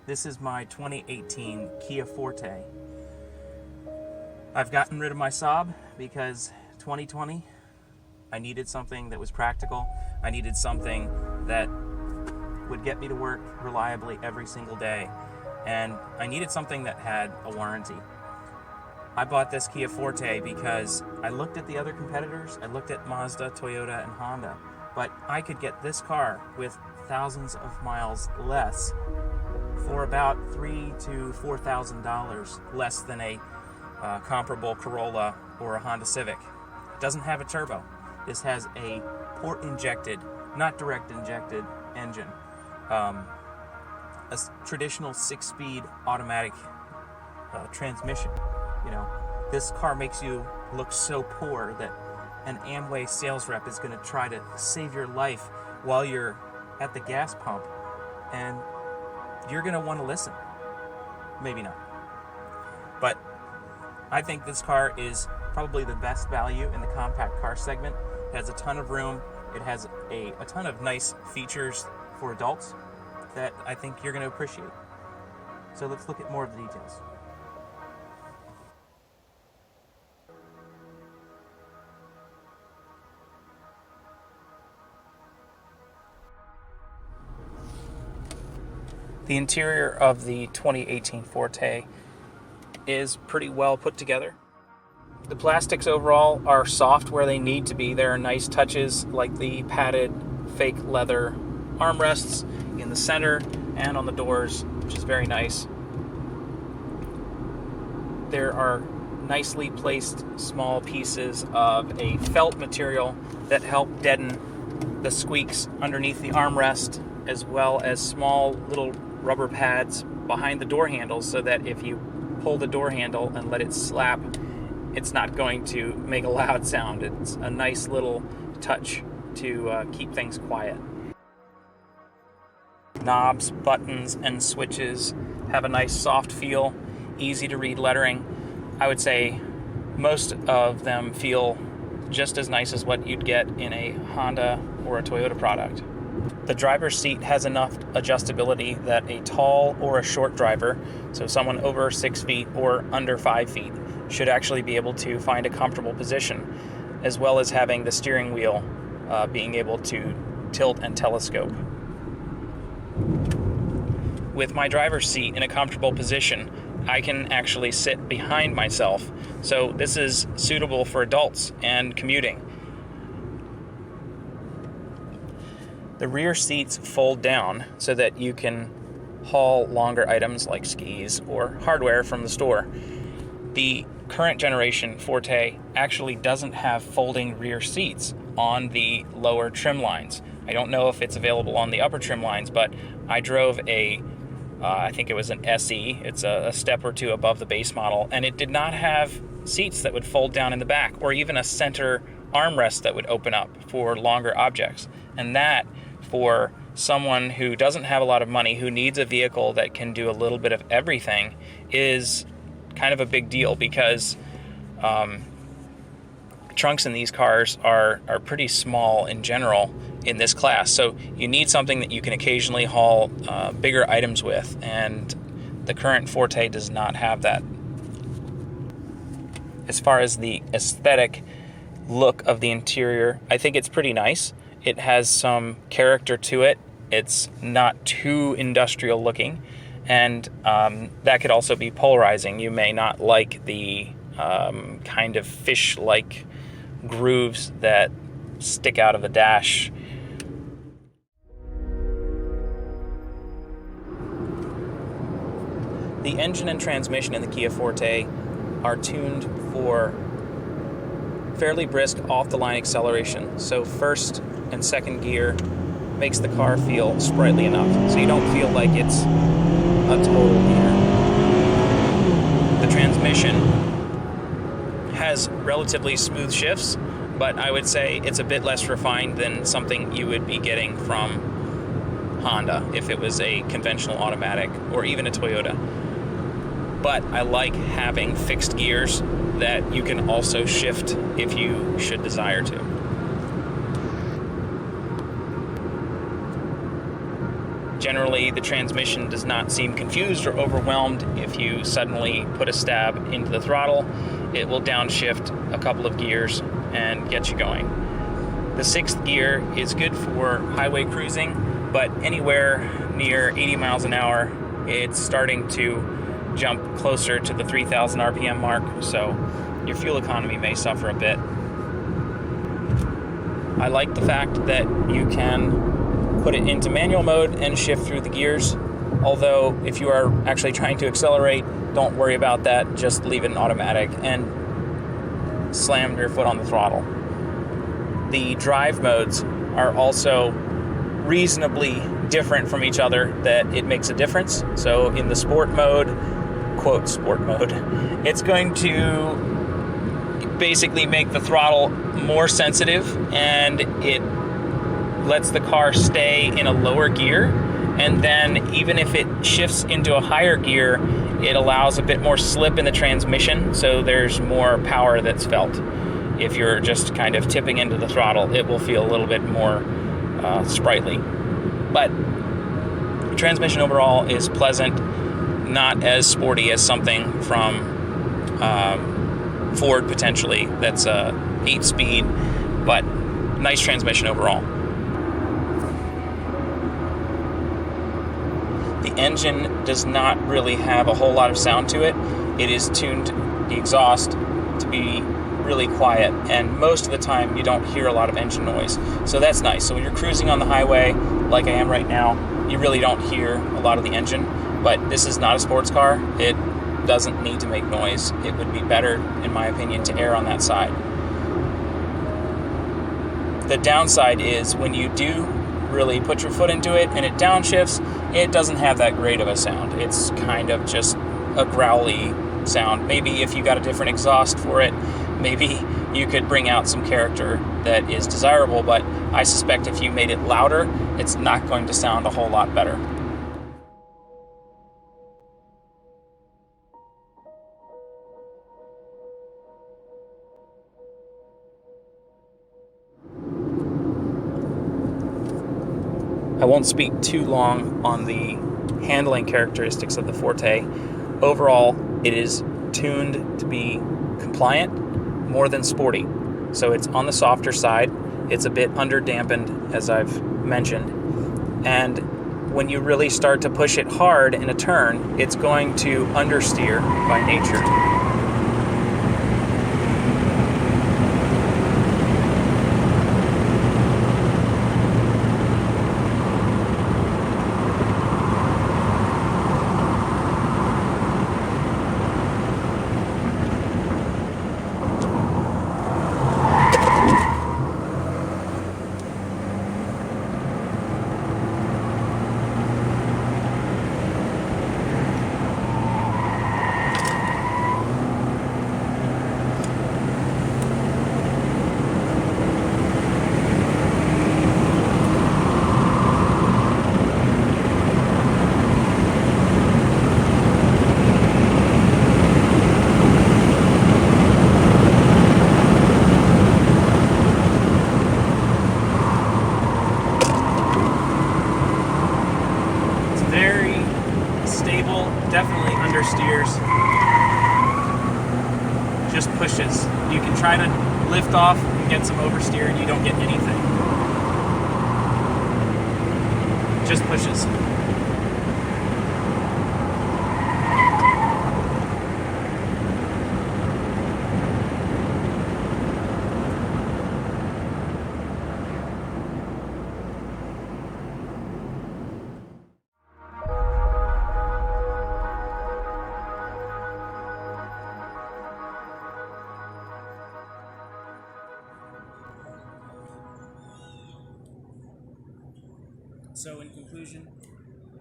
This is my 2018 Kia Forte. I've gotten rid of my Saab because 2020, I needed something that was practical. I needed something that would get me to work reliably every single day. And I needed something that had a warranty. I bought this Kia Forte because I looked at the other competitors. I looked at Mazda, Toyota, and Honda. But I could get this car with thousands of miles less for about $3,000 to $4,000 less than a comparable Corolla or a Honda Civic. It doesn't have a turbo. This has a port-injected, not direct-injected engine. A traditional 6-speed automatic transmission. You know, this car makes you look so poor that an Amway sales rep is going to try to save your life while you're at the gas pump, and you're going to want to listen. Maybe not. But I think this car is probably the best value in the compact car segment. It has a ton of room. It has a ton of nice features for adults that I think you're going to appreciate. So let's look at more of the details. The interior of the 2018 Forte is pretty well put together. The plastics overall are soft where they need to be. There are nice touches like the padded fake leather armrests in the center and on the doors, which is very nice. There are nicely placed small pieces of a felt material that help deaden the squeaks underneath the armrest, as well as small little rubber pads behind the door handles so that if you pull the door handle and let it slap, it's not going to make a loud sound. It's a nice little touch to keep things quiet. Knobs, buttons, and switches have a nice soft feel, easy to read lettering. I would say most of them feel just as nice as what you'd get in a Honda or a Toyota product. The driver's seat has enough adjustability that a tall or a short driver, so someone over 6 feet or under 5 feet, should actually be able to find a comfortable position, as well as having the steering wheel being able to tilt and telescope. With my driver's seat in a comfortable position, I can actually sit behind myself, so this is suitable for adults and commuting. The rear seats fold down so that you can haul longer items like skis or hardware from the store. The current generation Forte actually doesn't have folding rear seats on the lower trim lines. I don't know if it's available on the upper trim lines, but I drove I think it was an SE. It's a step or two above the base model, and it did not have seats that would fold down in the back or even a center armrest that would open up for longer objects. And that, for someone who doesn't have a lot of money, who needs a vehicle that can do a little bit of everything, is kind of a big deal, because trunks in these cars are pretty small in general in this class. So you need something that you can occasionally haul bigger items with, and the current Forte does not have that. As far as the aesthetic look of the interior, I think it's pretty nice. It has some character to it. It's not too industrial looking, and that could also be polarizing. You may not like the kind of fish-like grooves that stick out of the dash. The engine and transmission in the Kia Forte are tuned for fairly brisk off-the-line acceleration. So first and second gear makes the car feel sprightly enough, so you don't feel like it's a total gear. The transmission has relatively smooth shifts, but I would say it's a bit less refined than something you would be getting from Honda if it was a conventional automatic, or even a Toyota. But I like having fixed gears that you can also shift if you should desire to. Generally, the transmission does not seem confused or overwhelmed if you suddenly put a stab into the throttle. It will downshift a couple of gears and get you going. The 6th gear is good for highway cruising, but anywhere near 80 miles an hour, it's starting to jump closer to the 3,000 RPM mark, so your fuel economy may suffer a bit. I like the fact that you can put it into manual mode and shift through the gears, although if you are actually trying to accelerate, don't worry about that, just leave it in automatic and slam your foot on the throttle. The drive modes are also reasonably different from each other that it makes a difference. So in the sport mode, quote sport mode, it's going to basically make the throttle more sensitive, and it lets the car stay in a lower gear, and then even if it shifts into a higher gear, it allows a bit more slip in the transmission, so there's more power that's felt. If you're just kind of tipping into the throttle, it will feel a little bit more sprightly. But the transmission overall is pleasant, not as sporty as something from Ford potentially that's a 8-speed, but nice transmission overall. The engine does not really have a whole lot of sound to it. It is tuned, the exhaust, to be really quiet, and most of the time you don't hear a lot of engine noise, so that's nice. So when you're cruising on the highway like I am right now, you really don't hear a lot of the engine. But this is not a sports car. It doesn't need to make noise. It would be better, in my opinion, to err on that side. The downside is when you do really put your foot into it and it downshifts, it doesn't have that great of a sound. It's kind of just a growly sound. Maybe if you got a different exhaust for it, maybe you could bring out some character that is desirable, but I suspect if you made it louder, it's not going to sound a whole lot better. I won't speak too long on the handling characteristics of the Forte. Overall, it is tuned to be compliant more than sporty. So it's on the softer side. It's a bit under-dampened, as I've mentioned. And when you really start to push it hard in a turn, it's going to understeer by nature. Very stable, definitely understeers, just pushes. You can try to lift off and get some oversteer and you don't get anything. Just pushes. So in conclusion,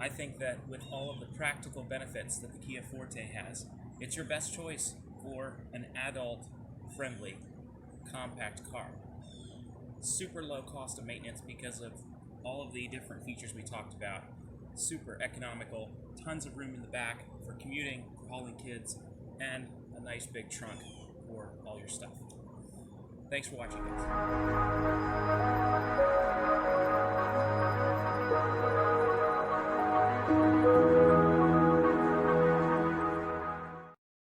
I think that with all of the practical benefits that the Kia Forte has, it's your best choice for an adult-friendly, compact car. Super low cost of maintenance because of all of the different features we talked about. Super economical, tons of room in the back for commuting, for hauling kids, and a nice big trunk for all your stuff. Thanks for watching, guys.